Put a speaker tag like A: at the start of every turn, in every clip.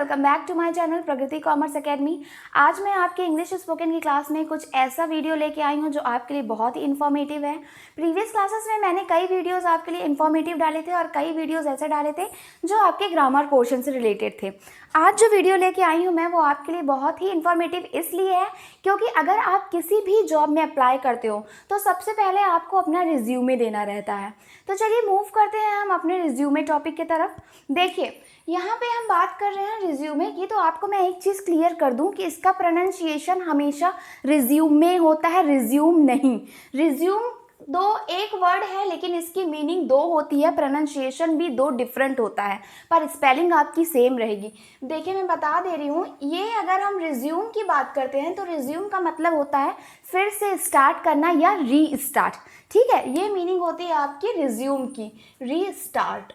A: Welcome back to my channel Pragati Commerce Academy. आज मैं आपके इंग्लिश स्पोकन की क्लास में कुछ ऐसा वीडियो लेके आई हूँ जो आपके लिए बहुत ही इन्फॉर्मेटिव है। प्रीवियस क्लासेस में मैंने कई वीडियोस आपके लिए इन्फॉर्मेटिव डाले थे और कई वीडियोस ऐसे डाले थे जो आपके ग्रामर पोर्शन से रिलेटेड थे। आज जो वीडियो लेके आई हूँ मैं वो आपके लिए बहुत ही इन्फॉर्मेटिव इसलिए है क्योंकि अगर आप किसी भी जॉब में अप्लाई करते हो तो सबसे पहले आपको अपना रिज्यूमे देना रहता है। तो चलिए मूव करते हैं हम अपने रिज्यूमे टॉपिक की तरफ। देखिए यहाँ पे हम बात कर रहे हैं रिज्यूमे की, तो आपको मैं एक चीज़ क्लियर कर दूं कि इसका प्रोनाउंसिएशन हमेशा रिज्यूमे होता है, रिज्यूम नहीं। रिज्यूम दो एक वर्ड है लेकिन इसकी मीनिंग दो होती है, प्रोनाउंसिएशन भी दो डिफरेंट होता है, पर स्पेलिंग आपकी सेम रहेगी। देखिए मैं बता दे रही हूँ, ये अगर हम रिज्यूम की बात करते हैं तो रिज्यूम का मतलब होता है फिर से स्टार्ट करना या रीस्टार्ट। ठीक है, ये मीनिंग होती है आपकी रिज्यूम की, रीस्टार्ट।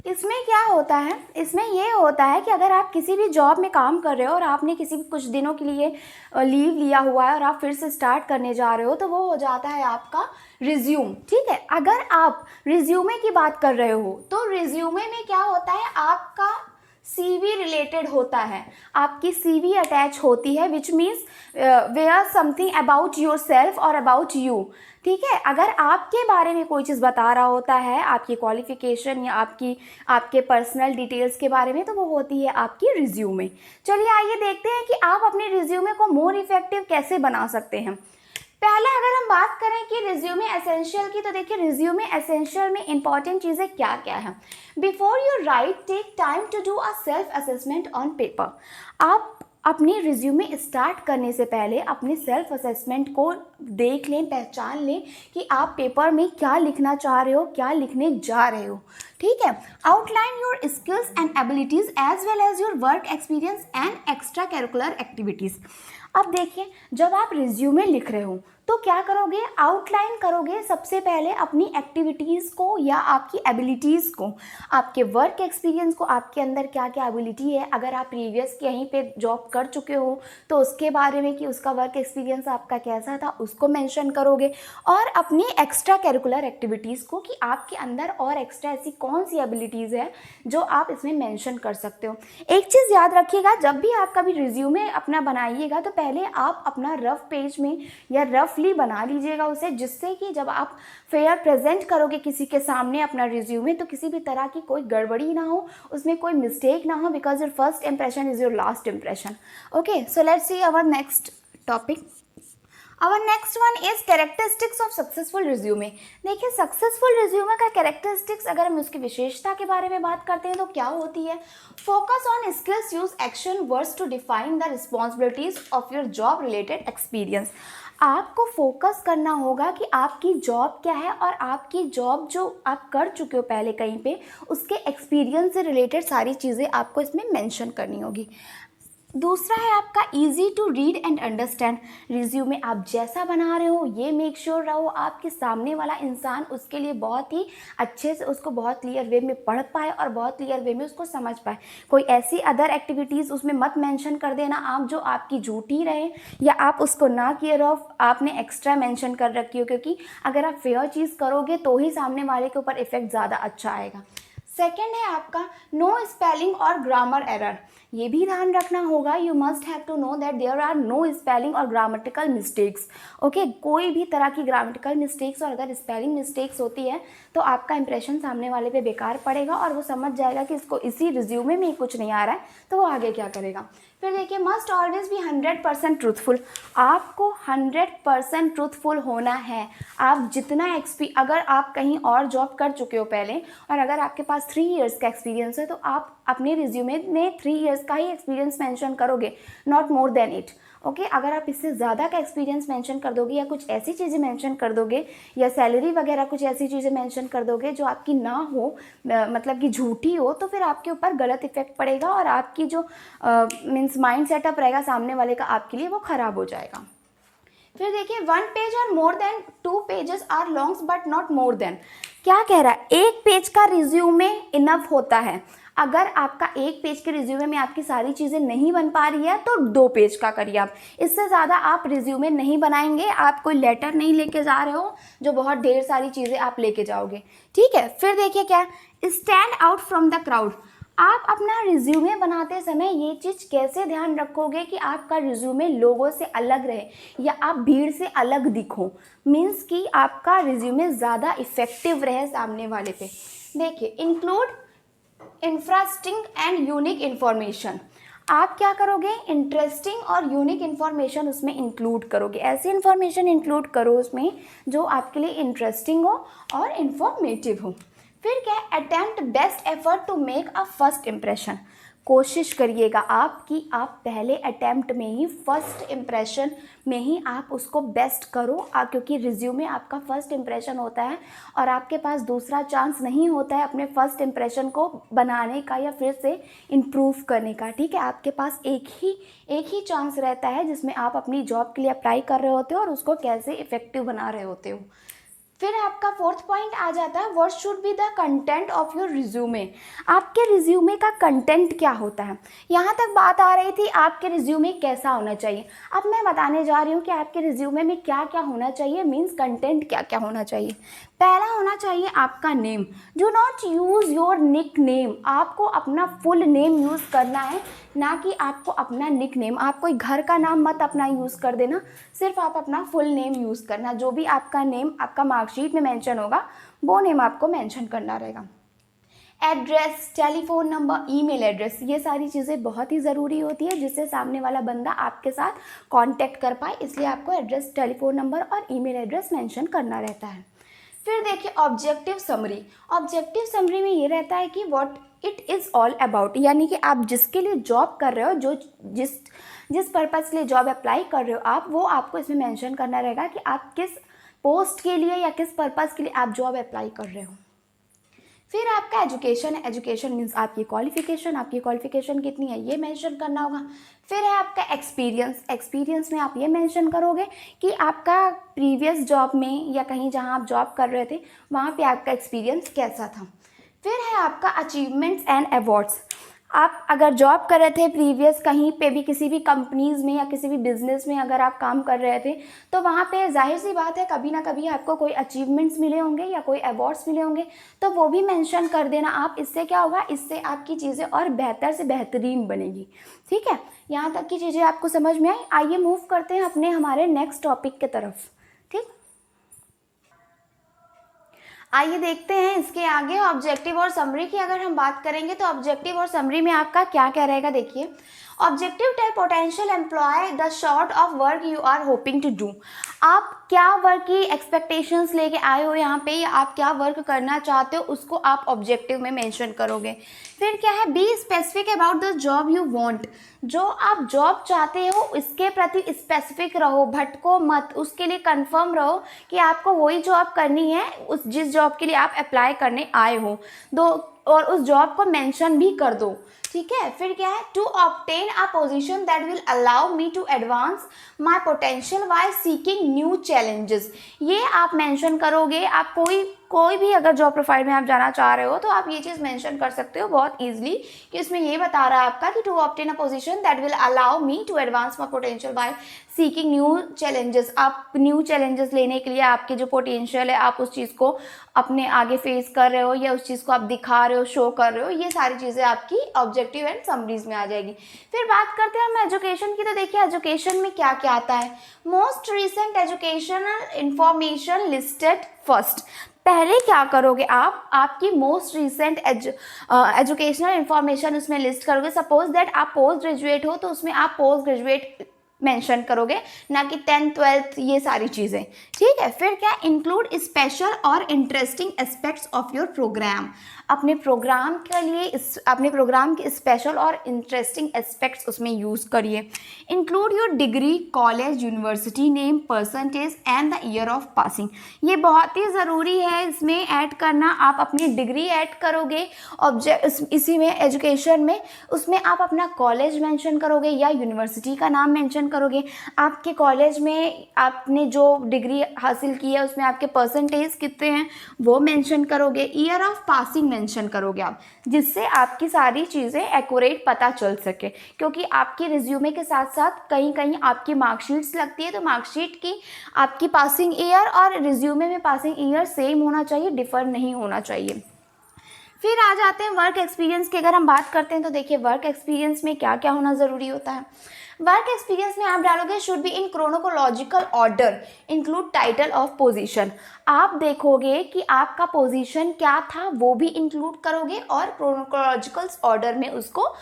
A: इसमें क्या होता है, इसमें ये होता है कि अगर आप किसी भी जॉब में काम कर रहे हो और आपने किसी कुछ दिनों के लिए लीव लिया हुआ है और आप फिर से स्टार्ट करने जा रहे हो तो वो हो जाता है आपका रिज्यूम। ठीक है, अगर आप रिज्यूमे की बात कर रहे हो तो रिज्यूमे में क्या होता है, आपका CV रिलेटेड होता है, आपकी CV अटैच होती है, which means where something about your self और अबाउट यू। ठीक है, अगर आपके बारे में कोई चीज़ बता रहा होता है, आपकी क्वालिफिकेशन या आपके पर्सनल डिटेल्स के बारे में, तो वो होती है आपकी रिज्यूमे। चलिए आइए देखते हैं कि आप अपने रिज्यूमे को मोर इफेक्टिव कैसे बना सकते हैं। पहले अगर हम बात करें कि रिज्यूमे एसेंशियल की, तो देखिए रिज्यूमे एसेंशियल में इंपॉर्टेंट चीज़ें क्या क्या है। Before you write take time to do a self assessment on paper. आप अपनी रिज्यूमे स्टार्ट करने से पहले अपने सेल्फ असेसमेंट को देख लें, पहचान लें कि आप पेपर में क्या लिखना चाह रहे हो, क्या लिखने जा रहे हो। ठीक है, outline your skills and abilities as well as your work experience and extra curricular activities. अब देखिए, जब आप रिज्यूमे लिख रहे हो तो क्या करोगे, आउटलाइन करोगे सबसे पहले अपनी एक्टिविटीज़ को या आपकी एबिलिटीज़ को, आपके वर्क एक्सपीरियंस को, आपके अंदर क्या क्या एबिलिटी है। अगर आप प्रीवियस कहीं पे जॉब कर चुके हो तो उसके बारे में कि उसका वर्क एक्सपीरियंस आपका कैसा था उसको मेंशन करोगे, और अपनी एक्स्ट्रा करिकुलर एक्टिविटीज़ को कि आपके अंदर और एक्स्ट्रा ऐसी कौन सी एबिलिटीज़ है जो आप इसमें मेंशन कर सकते हो। एक चीज़ याद रखिएगा, जब भी आप कभी रिज्यूमे अपना बनाइएगा तो पहले आप अपना रफ पेज में या रफली बना लीजिएगा उसे, जिससे कि जब आप फेयर प्रेजेंट करोगे किसी के सामने अपना रिज्यूमे तो किसी भी तरह की कोई गड़बड़ी ना हो, उसमें कोई मिस्टेक ना हो, because your first impression is your last impression. Okay, so let's see our next topic. Our next one is characteristics of successful resume। देखिए सक्सेसफुल रिज्यूमे का कैरेक्टरिस्टिक्स, अगर हम उसकी विशेषता के बारे में बात करते हैं तो क्या होती है। Focus on skills, use action words to define the responsibilities of your job related experience. आपको फोकस करना होगा कि आपकी जॉब क्या है और आपकी जॉब जो आप कर चुके हो पहले कहीं पे, उसके एक्सपीरियंस से रिलेटेड सारी चीज़ें आपको इसमें मेंशन करनी होगी। दूसरा है आपका easy to read and understand. Resume आप जैसा बना रहे हो ये मेक श्योर रहो आपके सामने वाला इंसान उसके लिए बहुत ही अच्छे से उसको बहुत क्लियर वे में पढ़ पाए और बहुत क्लियर वे में उसको समझ पाए। कोई ऐसी अदर एक्टिविटीज़ उसमें मत मेंशन कर देना आप जो आपकी झूठी रहे या आप उसको ना केयर ऑफ आपने एक्स्ट्रा मेंशन कर रखी हो, क्योंकि अगर आप फेयर चीज़ करोगे तो ही सामने वाले के ऊपर इफेक्ट ज़्यादा अच्छा आएगा। सेकेंड है आपका नो स्पेलिंग और ग्रामर एरर। ये भी ध्यान रखना होगा, you must have to know that there are no spelling और ग्रामेटिकल मिस्टेक्स। ओके, कोई भी तरह की ग्रामेटिकल मिस्टेक्स और अगर स्पेलिंग मिस्टेक्स होती है तो आपका इंप्रेशन सामने वाले पे बेकार पड़ेगा और वो समझ जाएगा कि इसको इसी रिज्यूमे में कुछ नहीं आ रहा है, तो वो आगे क्या करेगा। फिर देखिए मस्ट ऑलवेज बी 100% ट्रूथफुल। आपको 100% ट्रूथफुल होना है। आप जितना अगर आप कहीं और जॉब कर चुके हो पहले और अगर आपके पास 3 इयर्स का एक्सपीरियंस है तो आप अपने रिज्यूमे में 3 इयर्स का ही एक्सपीरियंस मेंशन करोगे, not more then it. Okay, अगर आप इससे ज़्यादा का एक्सपीरियंस मेंशन कर दोगे या कुछ ऐसी चीज़ें मेंशन कर दोगे या सैलरी वगैरह कुछ ऐसी चीज़ें मेंशन कर दोगे जो आपकी ना हो, मतलब कि झूठी हो, तो फिर आपके ऊपर गलत इफेक्ट पड़ेगा और आपकी जो मीन्स माइंड सेटअप रहेगा सामने वाले का आपके लिए वो ख़राब हो जाएगा। फिर देखिए 1 पेज और more than 2 pages are longs but not more than. क्या कह रहा है, 1 पेज का रिज्यूमे इनफ होता है। अगर आपका 1 पेज के रिज्यूमे में आपकी सारी चीज़ें नहीं बन पा रही है तो 2 पेज का करिए आप। इससे ज़्यादा आप रिज्यूमे नहीं बनाएंगे, आप कोई लेटर नहीं लेके जा रहे हो जो बहुत ढेर सारी चीज़ें आप लेके जाओगे। ठीक है, फिर देखिए क्या, stand out from the crowd. आप अपना रिज्यूमे बनाते समय ये चीज़ कैसे ध्यान रखोगे कि आपका रिज्यूमे लोगों से अलग रहे या आप भीड़ से अलग दिखो, मीन्स कि आपका रिज्यूमे ज़्यादा इफ़ेक्टिव रहे सामने वाले पे। देखिए, include interesting and unique information. आप क्या करोगे, इंटरेस्टिंग और यूनिक इन्फॉर्मेशन उसमें इंक्लूड करोगे। ऐसी इन्फॉर्मेशन इंक्लूड करो उसमें जो आपके लिए इंटरेस्टिंग हो और इन्फॉर्मेटिव हो। फिर क्या है, attempt best effort to make a first impression. कोशिश करिएगा आप कि आप पहले अटेम्प्ट में ही, फर्स्ट इम्प्रेशन में ही आप उसको बेस्ट करो, क्योंकि रिज्यूमे आपका फर्स्ट इम्प्रेशन होता है और आपके पास दूसरा चांस नहीं होता है अपने फर्स्ट इम्प्रेशन को बनाने का या फिर से इम्प्रूव करने का। ठीक है, आपके पास एक ही चांस रहता है जिसमें आप अपनी जॉब के लिए अप्लाई कर रहे होते हो और उसको कैसे इफेक्टिव बना रहे होते हो। फिर आपका फोर्थ पॉइंट आ जाता है, what should be the content of your resume. आपके रिज्यूमे का कंटेंट क्या होता है। यहाँ तक बात आ रही थी आपके रिज्यूमे कैसा होना चाहिए। अब मैं बताने जा रही हूँ कि आपके रिज्यूमे में क्या क्या होना चाहिए, मीन्स कंटेंट क्या क्या होना चाहिए। पहला होना चाहिए आपका name. Do not use your nick name. आपको अपना फुल नेम यूज़ करना है, ना कि आपको अपना निक नेम। आप कोई घर का नाम मत अपना यूज़ कर देना, सिर्फ आप अपना फुल नेम यूज़ करना। जो भी आपका नेम आपका मार्कशीट में मेंशन होगा वो नेम आपको मेंशन करना रहेगा। Address, telephone number, email address, ये सारी चीज़ें बहुत ही ज़रूरी होती है जिससे सामने वाला बंदा आपके साथ कांटेक्ट कर पाए, इसलिए आपको एड्रेस, टेलीफोन नंबर और ईमेल एड्रेस मेंशन करना रहता है। फिर देखिए ऑब्जेक्टिव समरी। ऑब्जेक्टिव समरी में ये रहता है कि what it is all about, यानी कि आप जिसके लिए जॉब कर रहे हो, जो जिस पर्पज़ के लिए जॉब अप्लाई कर रहे हो आप, वो आपको इसमें मेंशन करना रहेगा कि आप किस पोस्ट के लिए या किस पर्पज़ के लिए आप जॉब अप्लाई कर रहे हो। फिर आपका एजुकेशन है। एजुकेशन मीन्स आपकी क्वालिफिकेशन कितनी है ये मेंशन करना होगा। फिर है आपका एक्सपीरियंस। एक्सपीरियंस में आप ये मेंशन करोगे कि आपका प्रीवियस जॉब में या कहीं जहाँ आप जॉब कर रहे थे वहाँ पे आपका एक्सपीरियंस कैसा था। फिर है आपका अचीवमेंट्स एंड अवार्ड्स। आप अगर जॉब कर रहे थे प्रीवियस कहीं पे भी, किसी भी कंपनीज़ में या किसी भी बिजनेस में अगर आप काम कर रहे थे, तो वहाँ पे जाहिर सी बात है कभी ना कभी आपको कोई अचीवमेंट्स मिले होंगे या कोई अवार्ड्स मिले होंगे, तो वो भी मेंशन कर देना आप। इससे क्या होगा, इससे आपकी चीज़ें और बेहतर से बेहतरीन बनेगी। ठीक है, यहाँ तक की चीज़ें आपको समझ में आई। आइए मूव करते हैं अपने हमारे नेक्स्ट टॉपिक की तरफ। ठीक, आइए देखते हैं इसके आगे ऑब्जेक्टिव और समरी की अगर हम बात करेंगे तो ऑब्जेक्टिव और समरी में आपका क्या क्या रहेगा। देखिए, objective tell potential employ the sort of work you are hoping to do. आप क्या वर्क की एक्सपेक्टेशंस लेके आए हो यहाँ पे, या आप क्या वर्क करना चाहते हो उसको आप ऑब्जेक्टिव में मेंशन करोगे। फिर क्या है, be specific about the job you want. जो आप जॉब चाहते हो इसके प्रति स्पेसिफिक रहो, भटको मत, उसके लिए कंफर्म रहो कि आपको वही जॉब करनी है उस जिस जॉब के लिए आप अप्लाई करने आए हो दो, और उस जॉब को मेंशन भी कर दो। ठीक है, फिर क्या है, to obtain a position that will allow me to advance my potential while seeking new challenges. ये आप मेंशन करोगे। आप कोई भी अगर जॉब प्रोफाइल में आप जाना चाह रहे हो तो आप ये चीज़ मेंशन कर सकते हो बहुत ईजिली कि इसमें ये बता रहा है आपका कि to obtain a position that will allow me to advance my potential by seeking new challenges. आप न्यू चैलेंजेस लेने के लिए आपके जो पोटेंशियल है आप उस चीज़ को अपने आगे फेस कर रहे हो या उस चीज़ को आप दिखा रहे हो, शो कर रहे हो, ये सारी चीज़ें आपकी ऑब्जेक्टिव एंड समरीज में आ जाएगी। फिर बात करते हैं हम एजुकेशन की। तो देखिए एजुकेशन में क्या क्या आता है। Most recent educational information listed first. पहले क्या करोगे आप, आपकी मोस्ट रिसेंट एजुकेशनल इंफॉर्मेशन उसमें लिस्ट करोगे। सपोज दैट आप पोस्ट ग्रेजुएट हो तो उसमें आप पोस्ट ग्रेजुएट मेंशन करोगे, ना कि 10th 12th ये सारी चीज़ें। ठीक है, फिर क्या, इंक्लूड स्पेशल और interesting aspects of your programme. अपने प्रोग्राम के लिए अपने प्रोग्राम के स्पेशल और इंटरेस्टिंग एस्पेक्ट्स उसमें यूज़ करिए। Include your degree, college, university name, percentage and the year of passing. ये बहुत ही ज़रूरी है इसमें ऐड करना। आप अपनी डिग्री ऐड करोगे इसी में एजुकेशन में, उसमें आप अपना कॉलेज मेंशन करोगे या यूनिवर्सिटी का नाम मेंशन करोगे। आपके कॉलेज में आपने जो डिग्री हासिल की है उसमें आपके परसेंटेज कितने हैं वो मेंशन करोगे। ईयर ऑफ पासिंग मेंशन करोगे आप, जिससे आपकी सारी चीज़ें एक्यूरेट पता चल सके, क्योंकि आपकी रिज्यूमे के साथ साथ कहीं कहीं आपकी मार्कशीट्स लगती है, तो मार्कशीट की आपकी पासिंग ईयर और रिज्यूमे में पासिंग ईयर सेम होना चाहिए, डिफर नहीं होना चाहिए। फिर आ जाते हैं वर्क एक्सपीरियंस की। अगर हम बात करते हैं तो देखिए वर्क एक्सपीरियंस में क्या क्या होना ज़रूरी होता है। वर्क एक्सपीरियंस में आप डालोगे should be in chronological order, include title of position. आप देखोगे कि आपका पोजीशन क्या था वो भी इंक्लूड करोगे और क्रोनोकोलॉजिकल ऑर्डर में उसको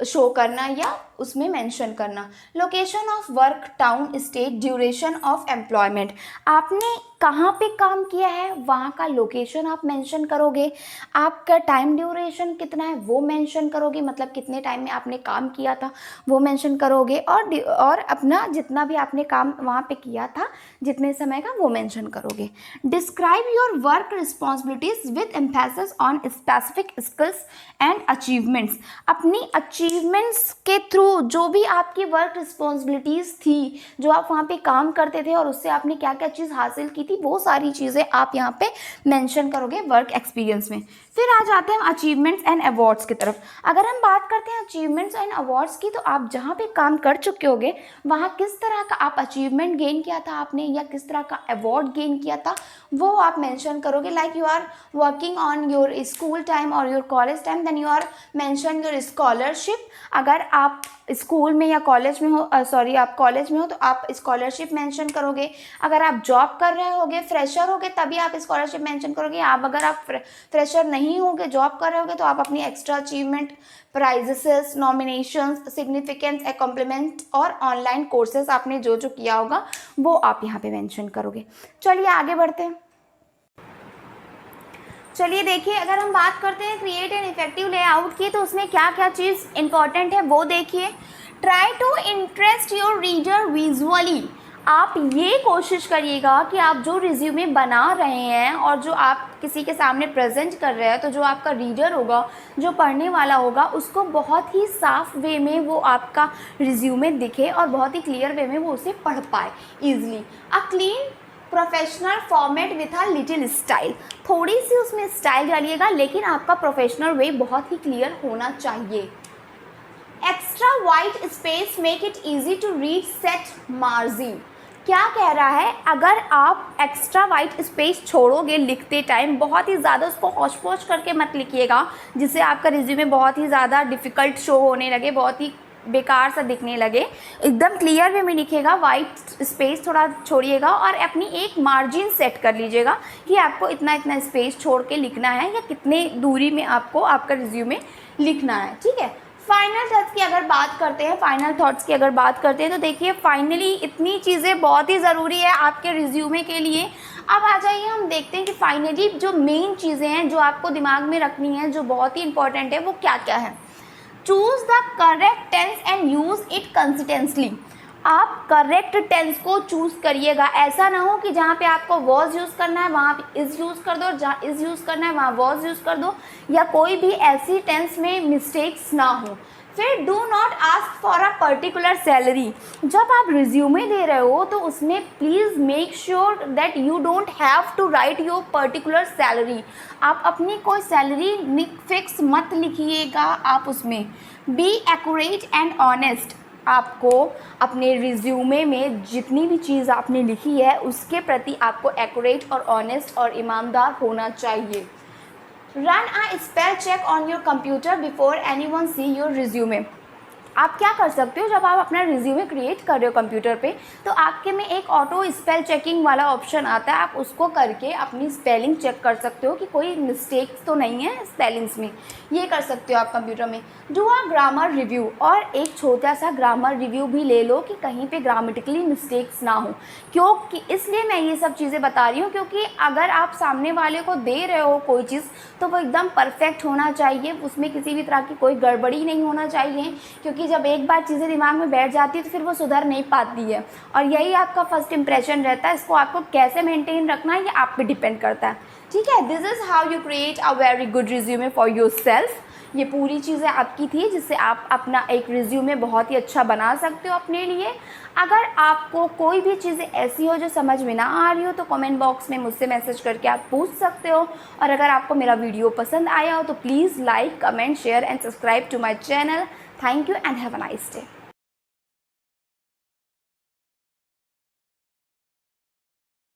A: शो करना या उसमें मेंशन करना। Location of work, town, state, duration of employment, आपने कहाँ पे काम किया है वहाँ का लोकेशन आप मेंशन करोगे। आपका टाइम ड्यूरेशन कितना है वो मेंशन करोगे, मतलब कितने टाइम में आपने काम किया था वो मेंशन करोगे, और अपना जितना भी आपने काम वहाँ पे किया था जितने समय का वो मेंशन करोगे। Describe your work responsibilities with emphasis on specific skills and achievements, अपनी अचीवमेंट्स के थ्रू जो भी आपकी वर्क रिस्पॉन्सिबिलिटीज़ थी, जो आप वहाँ पे काम करते थे और उससे आपने क्या क्या चीज़ हासिल की थी, वो सारी चीज़ें आप यहाँ पे मेंशन करोगे वर्क एक्सपीरियंस में। फिर आ जाते हैं अचीवमेंट्स एंड अवार्ड्स की तरफ। अगर हम बात करते हैं अचीवमेंट्स एंड अवार्ड्स की, तो आप जहाँ पे काम कर चुके होगे वहाँ किस तरह का आप अचीवमेंट गेन किया था आपने या किस तरह का अवार्ड गेन किया था वो आप मेंशन करोगे। Like you are working on your school time और your college time, then you are mention your scholarship. अगर आप स्कूल में या कॉलेज में हो, आप कॉलेज में हो तो आप स्कॉलरशिप मेंशन करोगे। अगर आप जॉब कर रहे होगे, फ्रेशर होगे, तभी आप स्कॉलरशिप मेंशन करोगे। अगर आप फ्रेशर नहीं होगे, जॉब कर रहे होगे, तो आप अपनी extra achievement, prizes, nominations, significance, compliment और ऑनलाइन कोर्सेज आपने जो जो किया होगा वो आप यहाँ पे मेंशन करोगे। चलिए आगे बढ़ते हैं। चलिए देखिए, अगर हम बात करते हैं क्रिएट एन इफेक्टिव लेआउट की, तो उसमें क्या क्या चीज़ इंपॉर्टेंट है वो देखिए। Try to interest your reader visually, आप ये कोशिश करिएगा कि आप जो रिज्यूमे बना रहे हैं और जो आप किसी के सामने प्रेजेंट कर रहे हैं, तो जो आपका रीडर होगा, जो पढ़ने वाला होगा, उसको बहुत ही साफ वे में वो आपका रिज्यूमे दिखे और बहुत ही क्लियर वे में वो उसे पढ़ पाए easily. A clean professional format with a little style, थोड़ी सी उसमें स्टाइल डालिएगा लेकिन आपका प्रोफेशनल वे बहुत ही क्लियर होना चाहिए। Extra white space make it easy to read, set margin, क्या कह रहा है, अगर आप एक्स्ट्रा वाइट स्पेस छोड़ोगे लिखते टाइम, बहुत ही ज़्यादा उसको हौच पौच करके मत लिखिएगा जिससे आपका रिज्यूमे बहुत ही ज़्यादा डिफ़िकल्ट शो होने लगे, बहुत ही बेकार सा दिखने लगे। एकदम क्लियर वे में लिखिएगा, वाइट स्पेस थोड़ा छोड़िएगा और अपनी एक मार्जिन सेट कर लीजिएगा कि आपको इतना इतना स्पेस छोड़ के लिखना है या कितने दूरी में आपको आपका रिज्यूमे लिखना है, ठीक है। फाइनल थॉट्स की अगर बात करते हैं तो देखिए फाइनली इतनी चीज़ें बहुत ही ज़रूरी है आपके रिज्यूमे के लिए। अब आ जाइए हम देखते हैं कि फाइनली जो मेन चीज़ें हैं जो आपको दिमाग में रखनी है, जो बहुत ही इंपॉर्टेंट है, वो क्या क्या है। Choose the correct tense and use it consistently, आप करेक्ट टेंस को चूज करिएगा। ऐसा ना हो कि जहाँ पे आपको वॉज यूज़ करना है वहाँ पे इज़ यूज़ कर दो, जहाँ इज़ यूज़ करना है वहाँ वॉज यूज़ कर दो, या कोई भी ऐसी टेंस में मिस्टेक्स ना हो। फिर do not ask for a particular salary, जब आप रिज्यूमे दे रहे हो तो उसमें please make sure that you don't have to write your particular salary, आप अपनी कोई सैलरी फिक्स मत लिखिएगा। आप उसमें बी एक्यूरेट एंड ऑनेस्ट, आपको अपने रिज्यूमे में जितनी भी चीज़ आपने लिखी है उसके प्रति आपको एक्यूरेट और ऑनेस्ट और ईमानदार होना चाहिए। Run a spell check on your computer before anyone see your resume, आप क्या कर सकते हो जब आप अपना रिज्यूमे क्रिएट कर रहे हो कंप्यूटर पे, तो आपके में एक ऑटो स्पेल चेकिंग वाला ऑप्शन आता है, आप उसको करके अपनी स्पेलिंग चेक कर सकते हो कि कोई मिस्टेक्स तो नहीं है स्पेलिंग्स में, ये कर सकते हो आप कंप्यूटर में। डू अ ग्रामर रिव्यू, और एक छोटा सा ग्रामर रिव्यू भी ले लो कि कहीं पे ग्रामेटिकली मिस्टेक्स ना हो, क्योंकि इसलिए मैं ये सब चीज़ें बता रही हूँ क्योंकि अगर आप सामने वाले को दे रहे हो कोई चीज़ तो वो एकदम परफेक्ट होना चाहिए, उसमें किसी भी तरह की कोई गड़बड़ी नहीं होना चाहिए, क्योंकि जब एक बार चीज़ें दिमाग में बैठ जाती है तो फिर वो सुधर नहीं पाती है और यही आपका फर्स्ट इंप्रेशन रहता है। इसको आपको कैसे मेंटेन रखना है ये आप पे डिपेंड करता है, ठीक है। This is how you create a very good resume for your self, ये पूरी चीज़ें आपकी थी जिससे आप अपना एक रिज्यूमे बहुत ही अच्छा बना सकते हो अपने लिए। अगर आपको कोई भी चीज़ें ऐसी हो जो समझ में ना आ रही हो तो कमेंट बॉक्स में मुझसे मैसेज करके आप पूछ सकते हो, और अगर आपको मेरा वीडियो पसंद आया हो तो please like, comment, share and subscribe to my channel. Thank you and have a nice day.